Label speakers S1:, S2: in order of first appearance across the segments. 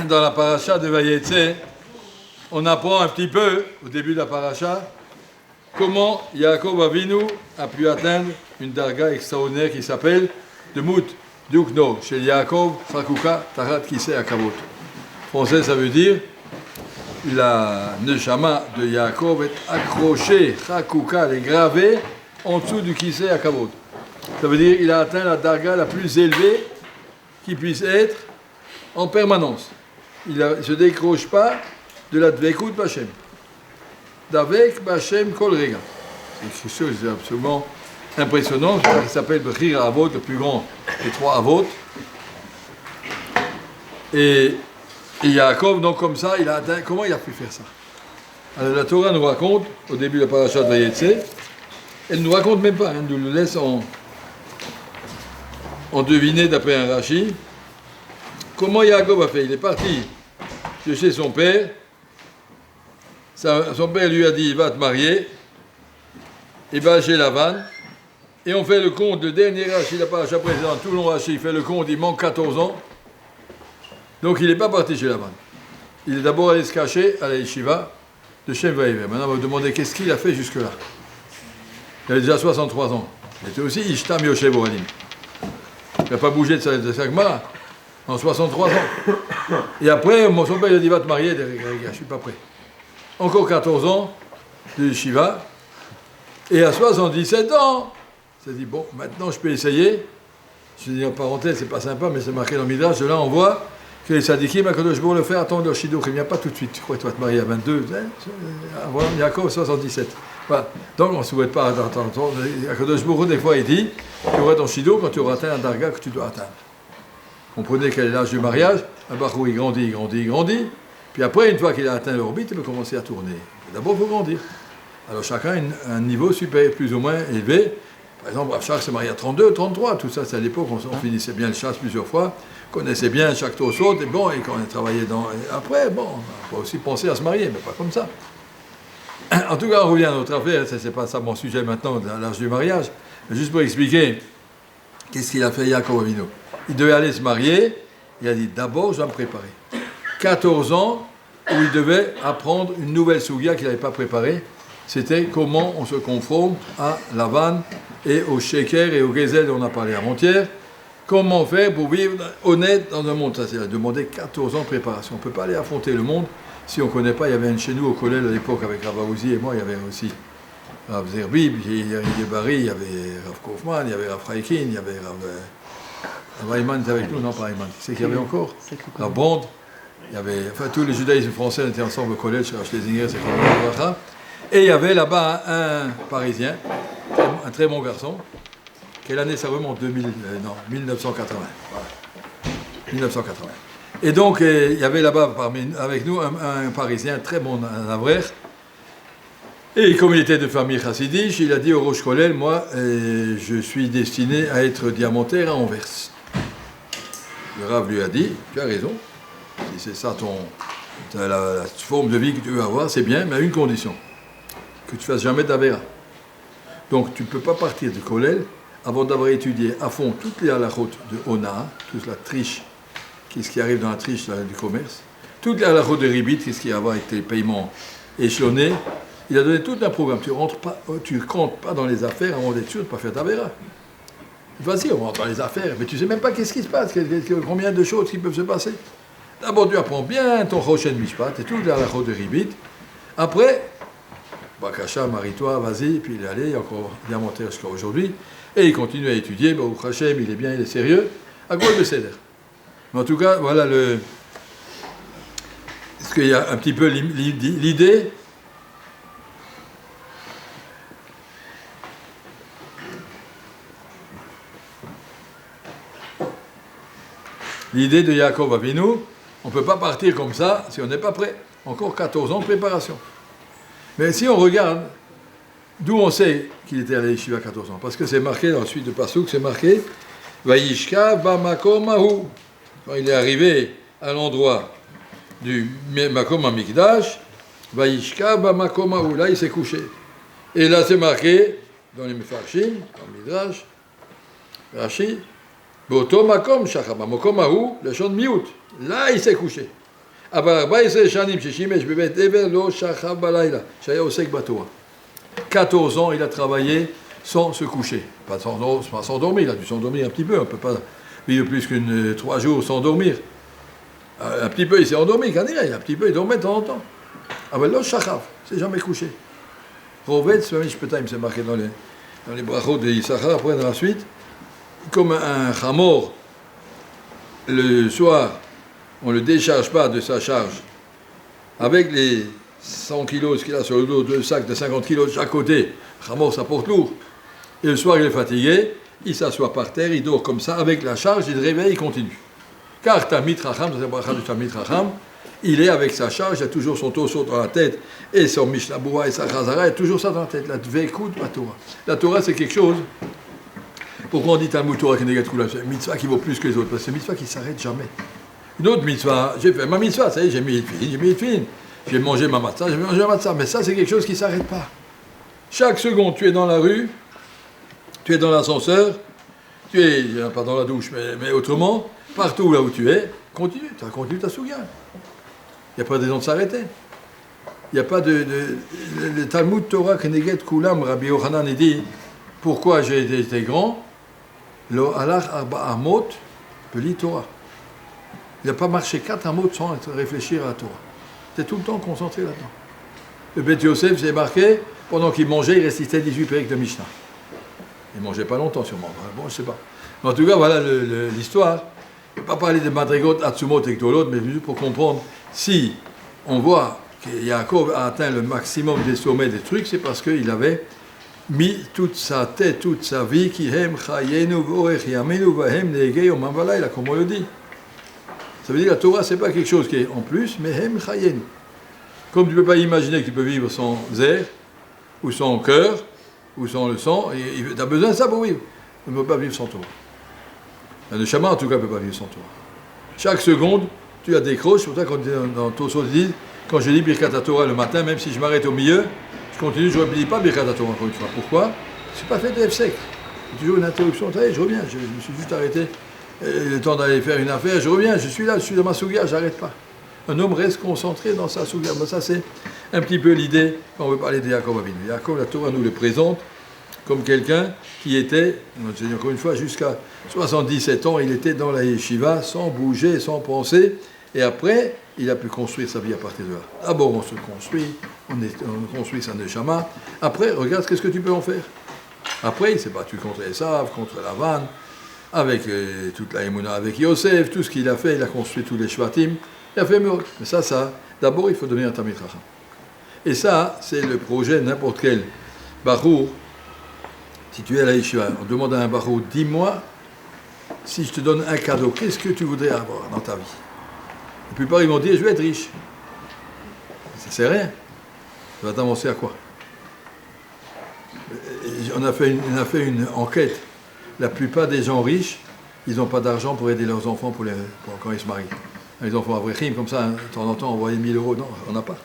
S1: dans la paracha de Vayetze, on apprend un petit peu, au début de la paracha, comment Yaakov Avinu a pu atteindre une darga extraordinaire qui s'appelle Demut Dukno, chez Yaakov Chakuka Tarat Kisei Akavot. Français, ça veut dire la neshama de Yaakov est accrochée, Chakuka, elle est gravée en dessous du Kisei Akavot. Ça veut dire qu'il a atteint la darga la plus élevée qui puisse être en permanence. Il ne se décroche pas de la Dvekut Bachem. D'avec Bachem Kol Rega. C'est quelque chose d'absolument impressionnant. Il s'appelle Bechir Avot, le plus grand des trois Avot. Et Yaakov, donc comme ça, il a atteint. Comment il a pu faire ça? Alors la Torah nous raconte, au début de la paracha de Vayetze, elle ne nous raconte même pas, elle nous laisse en deviner d'après un Rashi. Comment Yaakov a fait? Il est parti de chez son père. Son père lui a dit, va te marier. Il va chez Lavan. Et on fait le compte, le dernier Rashi, la paracha précédente, tout le long Rashi, il fait le compte, il manque 14 ans. Donc il n'est pas parti chez Lavan. Il est d'abord allé se cacher à la yeshiva de Shem Vaïver. Maintenant, on va vous demander qu'est-ce qu'il a fait jusque-là. Il avait déjà 63 ans. Il était aussi Ishtam Yoshev Oralim. Il n'a pas bougé de sa Gemara en 63 ans. Et après, son père il a dit, va te marier, je ne suis pas prêt. Encore 14 ans de yeshiva. Et à 77 ans, il s'est dit, bon, maintenant je peux essayer. Je dis en parenthèse, c'est pas sympa, mais c'est marqué dans le Midrash. De là, on voit que les sadikim, Akadosh Baruch Hu le fait attendre le Shidduch. Il ne vient pas tout de suite. Tu crois que tu vas te marier à 22, voilà, Yaakov 77. Voilà. Donc on ne souhaite pas attendre. Akadosh Baruch Hu, des fois, il dit, tu auras ton Shidduch quand tu auras atteint un darga que tu dois atteindre. Comprenez quel est l'âge du mariage. Un barou, il grandit, il grandit, il grandit. Puis après, une fois qu'il a atteint l'orbite, il peut commencer à tourner. D'abord, il faut grandir. Alors chacun a un niveau super, plus ou moins élevé. Par exemple, Rachar s'est marié à 32, 33, tout ça, c'est à l'époque, on finissait bien le chasse plusieurs fois, connaissait bien chaque tosot, et bon, et quand on a travaillé dans... Et après, bon, on peut aussi penser à se marier, mais pas comme ça. En tout cas, on revient à notre affaire, c'est pas ça mon sujet maintenant, à l'âge du mariage, mais juste pour expliquer, qu'est-ce qu'il a fait Yaakov Avinu? Il devait aller se marier, il a dit, d'abord, je vais me préparer. 14 ans, où il devait apprendre une nouvelle sougia qu'il n'avait pas préparée, c'était comment on se confronte à Lavan et au Sheker et au Gezel dont on a parlé avant-hier. Comment faire pour vivre honnête dans un monde? Ça, c'est demander 14 ans de préparation. On ne peut pas aller affronter le monde si on ne connaît pas. Il y avait un chez nous au collège à l'époque avec Rav Aouzi et moi, il y avait aussi Rav Zerbib, il y avait Barry, il y avait Rav Kaufman, il y avait Rav Freikin, il y avait Rav Ayman était avec nous, non pas Ayman. C'est qu'il y avait encore Rav Bond. Il y avait, enfin, tous les judaïsmes français étaient ensemble au collège, chez Schlesinger, c'est comme ça. Et il y avait là-bas un Parisien, un très bon garçon. Quelle année ça remonte? 1980. Voilà. 1980. Et donc, il y avait là-bas avec nous un Parisien, très bon navraire. Et comme il était de famille chassidique, il a dit au Rosh Kollel, moi, je suis destiné à être diamantaire à Anvers. Le Rav lui a dit, tu as raison. Si c'est ça la forme de vie que tu veux avoir, c'est bien, mais à une condition. Que tu ne fasses jamais d'Avera. Donc tu ne peux pas partir du Kollel avant d'avoir étudié à fond toutes les halachot de Ona, toute la triche, qu'est-ce qui arrive dans la triche du commerce, toutes les halachot de Ribit, qu'est-ce qui a à voir avec tes paiements échelonnés. Il a donné tout un programme. Tu ne rentres pas dans les affaires avant d'être sûr de ne pas faire d'Avera. Vas-y, on rentre dans les affaires, mais tu ne sais même pas qu'est-ce qui se passe, combien de choses qui peuvent se passer. D'abord, tu apprends bien ton Choshen Mishpat et toutes les halachot de Ribit. Après, Bakasha, marie-toi, vas-y, puis il est allé, encore diamantaire jusqu'à aujourd'hui, et il continue à étudier, Baruch Hashem, il est bien, il est sérieux, à quoi de Seder. Mais en tout cas, voilà est-ce qu'il y a un petit peu l'idée? L'idée de Yaakov Avinu, on ne peut pas partir comme ça si on n'est pas prêt. Encore 14 ans de préparation. Mais si on regarde, d'où on sait qu'il était à la yeshiva à 14 ans? Parce que c'est marqué dans la suite de Passouk, c'est marqué Vayishka bamakom mahu. Quand il est arrivé à l'endroit du Makom Amikdash, Vayishka bamakom mahu. Là, il s'est couché. Et là, c'est marqué dans les Mefarshim, dans le Midrash, Rashi, Boto makom shachaba makom mahu, le chant de Miout. Là, il s'est couché. אבל 14 שנים ששימש בבית עבר לא שכב בלילה, שהיה עוסק בתורה. 14 ans, il a travaillé sans se coucher. Pas sans dormir, il a dû s'endormir un petit peu, on ne peut pas vivre plus que 3 jours sans dormir. Un petit peu, il s'est endormi, un petit peu, il dormait de temps en temps. אבל לא שכב, il ne s'est jamais couché. Rovetz, c'est marqué dans les brachot de Issachar, après dans la suite, comme un chamor, le soir, on ne le décharge pas de sa charge, avec les 100 kilos qu'il a sur le dos, 2 sacs de 50 kilos de chaque côté, chamor ça porte lourd, et le soir il est fatigué, il s'assoit par terre, il dort comme ça, avec la charge, il se réveille, il continue. Car Talmid Chacham, c'est le bracha du Talmid Chacham, il est avec sa charge, il a toujours son torso dans la tête, et son Mishnah Boua et sa Chazara, il a toujours ça dans la tête, la Dvekout, la Torah. La Torah, c'est quelque chose, pourquoi on dit Talmud Torah Kenegat Kulam, c'est une mitzvah qui vaut plus que les autres, parce que c'est une mitzvah qui ne s'arrête jamais. Une autre mitzvah, j'ai fait ma mitzvah, ça y est, j'ai mis le film, j'ai mangé ma matzah, mais ça, c'est quelque chose qui ne s'arrête pas. Chaque seconde, tu es dans la rue, tu es dans l'ascenseur, tu es, pas dans la douche, mais autrement, partout là où tu es, continue ta souga. Il n'y a pas de raison de s'arrêter. Il n'y a pas le Talmud Torah Keneget Kulam, Rabbi Yochanan, il dit pourquoi j'ai été grand. Lo alach arba amot peli Torah. Il n'a pas marché 4 amot sans réfléchir à la Torah. Il était tout le temps concentré là-dedans. Le Beth Yosef s'est marqué, pendant qu'il mangeait, il récitait 18 périques de Mishnah. Il ne mangeait pas longtemps sûrement. Bon, je ne sais pas. Mais en tout cas, voilà l'histoire. Je ne vais pas parler de Madrigot, Atsumot et Gdolot, mais juste pour comprendre, si on voit que Yaakov a atteint le maximum des sommets des trucs, c'est parce qu'il avait mis toute sa tête, toute sa vie, qui hem chayenu v'orech yamenu v'hem neegei omam v'layla, comme on le dit. Ça veut dire que la Torah, ce n'est pas quelque chose qui est en plus, mais hem chayenu. Comme tu ne peux pas imaginer que tu peux vivre sans air, ou sans cœur, ou sans le sang, tu as besoin de ça pour vivre. Tu ne peux pas vivre sans Torah. Le Neshama, en tout cas, ne peut pas vivre sans Torah. Chaque seconde, tu la décroches. C'est pour ça qu'on dit dans Tosot, quand je lis Birkat Torah le matin, même si je m'arrête au milieu, je continue, je ne redis pas Birkat Torah encore une fois. Pourquoi? Je ne suis pas fait de F-sec. C'est toujours une interruption. Je reviens, je me suis juste arrêté. Le temps d'aller faire une affaire, je reviens, je suis là, je suis dans ma souga, je n'arrête pas. Un homme reste concentré dans sa souga. Ça, c'est un petit peu l'idée quand on veut parler de Yaakov Avinu. Yaakov, la Torah nous le présente comme quelqu'un qui était, je dis encore une fois, jusqu'à 77 ans, il était dans la yeshiva, sans bouger, sans penser, et après, il a pu construire sa vie à partir de là. D'abord, on se construit, on construit sa neshama, après, regarde ce que tu peux en faire. Après, il s'est battu contre Esav, contre Lavan, avec toute la Emouna, avec Yosef, tout ce qu'il a fait, il a construit tous les shvatim, il a fait mieux. Mais ça, d'abord, il faut devenir un Talmid Chacham. Et ça, c'est le projet de n'importe quel Bachour. Si tu es à la yeshiva, on demande à un barreau, dis-moi, si je te donne un cadeau, qu'est-ce que tu voudrais avoir dans ta vie? La plupart, ils vont dire, je vais être riche. Ça ne sert à rien. Ça va t'avancer à quoi? On a fait une enquête. La plupart des gens riches, ils n'ont pas d'argent pour aider leurs enfants pour quand ils se marient. Les enfants avrechim, comme ça, de temps en temps, envoyer 1000 euros. Non, on n'a pas.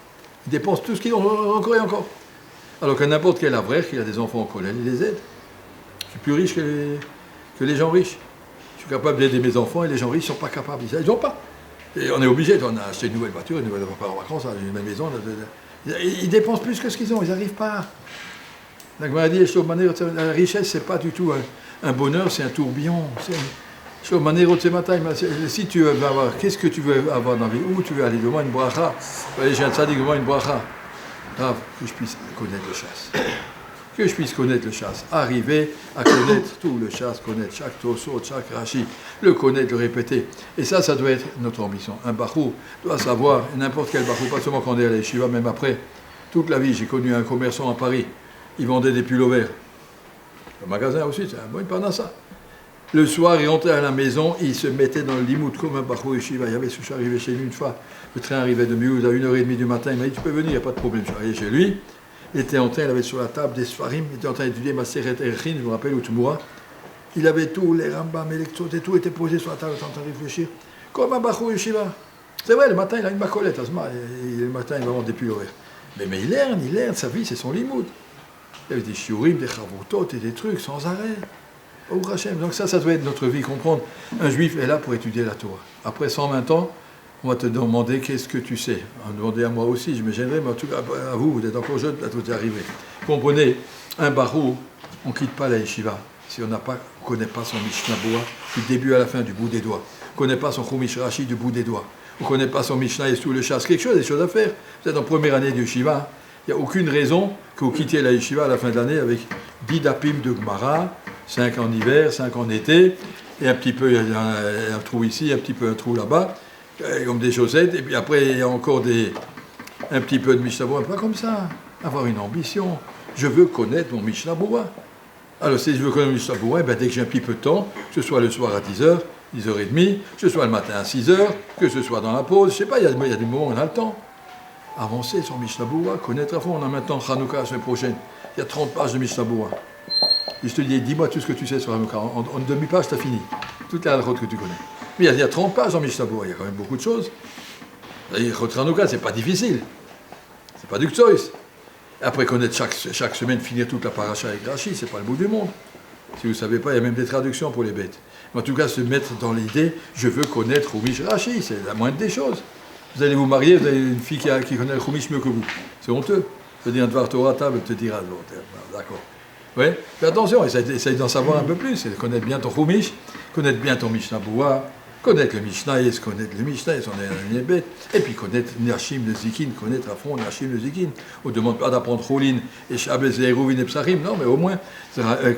S1: Ils dépensent tout ce qu'ils ont encore et encore. Alors que n'importe quel avrech qui a des enfants en collège, il les aide. Je suis plus riche que les gens riches. Je suis capable d'aider mes enfants et les gens riches ne sont pas capables. Ils n'ont pas. Et on est obligé, on a acheté une nouvelle voiture, une nouvelle en vacances, une nouvelle maison. Ils dépensent plus que ce qu'ils ont, ils n'arrivent pas. La Gemara dit, la richesse, ce n'est pas du tout un bonheur, c'est un tourbillon. Si tu veux avoir, qu'est-ce que tu veux avoir dans la vie? Où tu veux aller? Demande une bracha. J'ai un tzaddik, demande une bracha. Grave, que je puisse connaître le chasse. Que je puisse connaître le chasse. Arriver à connaître tout le chasse, connaître chaque tosot, chaque rachi, le connaître, le répéter. Et ça doit être notre ambition. Un bachou doit savoir, n'importe quel bachou, pas seulement quand on est à l'Yeshiva, même après. Toute la vie, j'ai connu un commerçant à Paris. Il vendait des pulls verts. Le magasin aussi, c'est un bon panassa. Le soir, il rentrait à la maison, il se mettait dans le limoud comme un bachou yeshiva. Il y avait, je suis arrivé chez lui une fois, le train arrivait de Mulhouse à 1h30 du matin, il m'a dit, tu peux venir, il n'y a pas de problème. Je suis arrivé chez lui, il était en train, il avait sur la table des sfarim, il était en train d'étudier Maseret Erchin, je me rappelle, ou Tmoura. Il avait tout, les Rambam, Electrot, et tout était posé sur la table, en train de réfléchir, comme un bachou yeshiva. C'est vrai, le matin, il a une macolette, le matin, il va vendre des pulls verts. Mais il lerne, sa vie, c'est son limoud. Il y avait des shiurim, des chavotot et des trucs sans arrêt. Donc ça doit être notre vie, comprendre. Un juif est là pour étudier la Torah. Après 120 ans, on va te demander qu'est-ce que tu sais. On va demander à moi aussi, je me gênerai, mais en tout cas à vous, vous êtes encore jeune, là tout est arrivé. Vous comprenez, un barou, on ne quitte pas la yeshiva si on ne connaît pas son Mishnah Boa du début à la fin, du bout des doigts. On ne connaît pas son Chumash Rashi du bout des doigts. On ne connaît pas son Mishnah et sous le chasse. Quelque chose, des choses à faire. Vous êtes en première année de yeshiva. Il n'y a aucune raison que vous quittiez la yeshiva à la fin de l'année avec 10 dapim de Gemara, 5 en hiver, 5 en été, et un petit peu, il y a un trou ici, un petit peu un trou là-bas, comme des chaussettes, et puis après, il y a encore un petit peu de Mishnah Boa. Pas comme ça. Avoir une ambition. Je veux connaître mon Mishnah Boa. Alors, si je veux connaître mon Mishnah Boa, dès que j'ai un petit peu de temps, que ce soit le soir à 10h, 10h30, que ce soit le matin à 6h, que ce soit dans la pause, je ne sais pas, il y a des moments où on a le temps. Avancer sur Mishnah Boa, connaître à fond. On a maintenant Hanouka la semaine prochaine. Il y a 30 pages de Mishnah Boa. Et je te dis, dis-moi tout ce que tu sais sur Hanouka. En une demi-page, tu as fini. Toute la halachot que tu connais. Mais il y a 30 pages en Mishnah Boa. Il y a quand même beaucoup de choses. Hanouka, c'est pas difficile. C'est pas du Ktsois. Après connaître chaque semaine, finir toute la paracha avec Rashi, c'est pas le bout du monde. Si vous ne savez pas, il y a même des traductions pour les bêtes. Mais en tout cas, se mettre dans l'idée, je veux connaître Chumash Rashi, c'est la moindre des choses. Vous allez vous marier, vous avez une fille qui connaît le Chumash mieux que vous. C'est honteux. Je veux dire, un Dvar Torah table te dira, d'accord. Oui, fais attention, essaye d'en savoir un peu plus, connaître bien ton Chumash, connaître bien ton Mishnah Boa, connaître le Mishnah, connaître le Mishnah, on est bête, et puis connaître Nashim le Zikin, connaître à fond Nashim le Zikin. On ne demande pas d'apprendre Cholin et Shabbos et Eruvin et Psachim, non, mais au moins,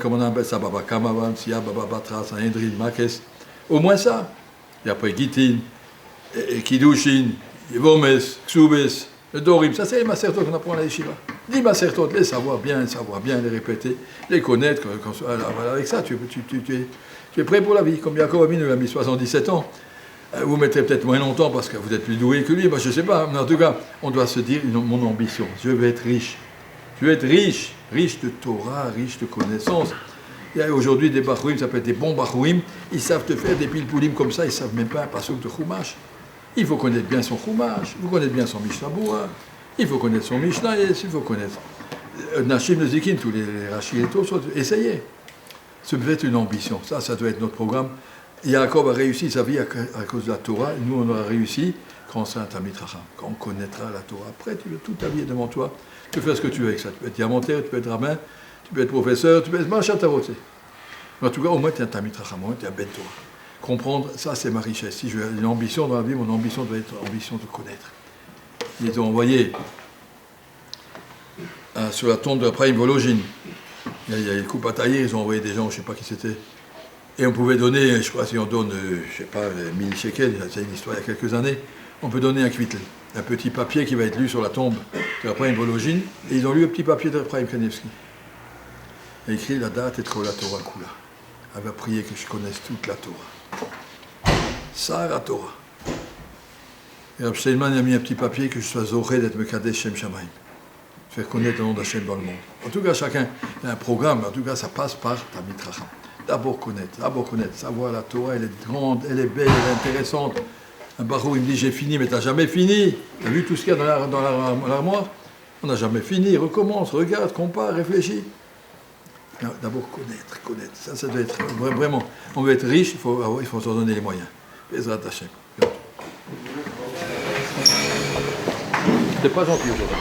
S1: comme on appelle ça, Baba Kamavan, Sia, Baba Batra, Sanhedrin, Makes, au moins ça. Et après Gitin, et Kiddushin, Yevomes, Ksubes, le Dorim, ça c'est les masertot qu'on apprend à la yeshiva. Les masertot, les savoir bien, les répéter, les connaître, avec ça, tu es prêt pour la vie, comme Yaakov Avinu a mis 77 ans. Vous mettrez peut-être moins longtemps parce que vous êtes plus doué que lui, moi je ne sais pas, mais en tout cas, on doit se dire mon ambition, je veux être riche. Je veux être riche de Torah, riche de connaissances. Il y a aujourd'hui des bachouim, ça peut être des bons bachouim, ils savent te faire des pilpoulim comme ça, ils ne savent même pas un passouk de Chumash. Il faut connaître bien son Chumash, il faut connaître bien son Mishnah Boa, il faut connaître son Mishnah, il faut connaître Nashim le Zikin, tous les Rashi et tout, essayez. Ça doit être une ambition, ça doit être notre programme. Yaakov a réussi sa vie à cause de la Torah, et nous on aura réussi quand c'est un Talmid Chacham, quand on connaîtra la Torah. Après, tu veux toute ta vie devant toi, tu peux faire ce que tu veux avec ça. Tu peux être diamantaire, tu peux être rabbin, tu peux être professeur, tu peux être machatavot. Mais en tout cas, au moins tu es un Talmid Chacham, au moins tu es un Ben Torah. Comprendre, ça c'est ma richesse. Si j'ai une ambition dans la vie, mon ambition doit être l'ambition de connaître. Ils ont envoyé sur la tombe de Abraham Vologine. Il y a une coupe à tailler, ils ont envoyé des gens, je ne sais pas qui c'était. Et on pouvait donner, je crois, si on donne, je ne sais pas, 1000 shekels, c'est une histoire il y a quelques années, on peut donner un kvittel, un petit papier qui va être lu sur la tombe de Abraham Vologine. Et ils ont lu un petit papier d'Abraham Kanievski. Il a écrit la date et trop la Torah Kula. Elle va prier que je connaisse toute la Torah. Ça, la Torah. Et Rav Steinman a mis un petit papier que je sois zoré d'être Mekadesh Shem Shamaim. Faire connaître le nom d'Hachem dans le monde. En tout cas, chacun a un programme, en tout cas, ça passe par Talmid Chacham. D'abord connaître, savoir la Torah, elle est grande, elle est belle, elle est intéressante. Un barou, il me dit j'ai fini, mais tu n'as jamais fini. Tu as vu tout ce qu'il y a dans l'armoire? On n'a jamais fini, recommence, regarde, compare, réfléchis. D'abord connaître. Ça doit être vraiment. On veut être riche, il faut s'en donner les moyens. Bezrat Hashem. C'était pas gentil aujourd'hui.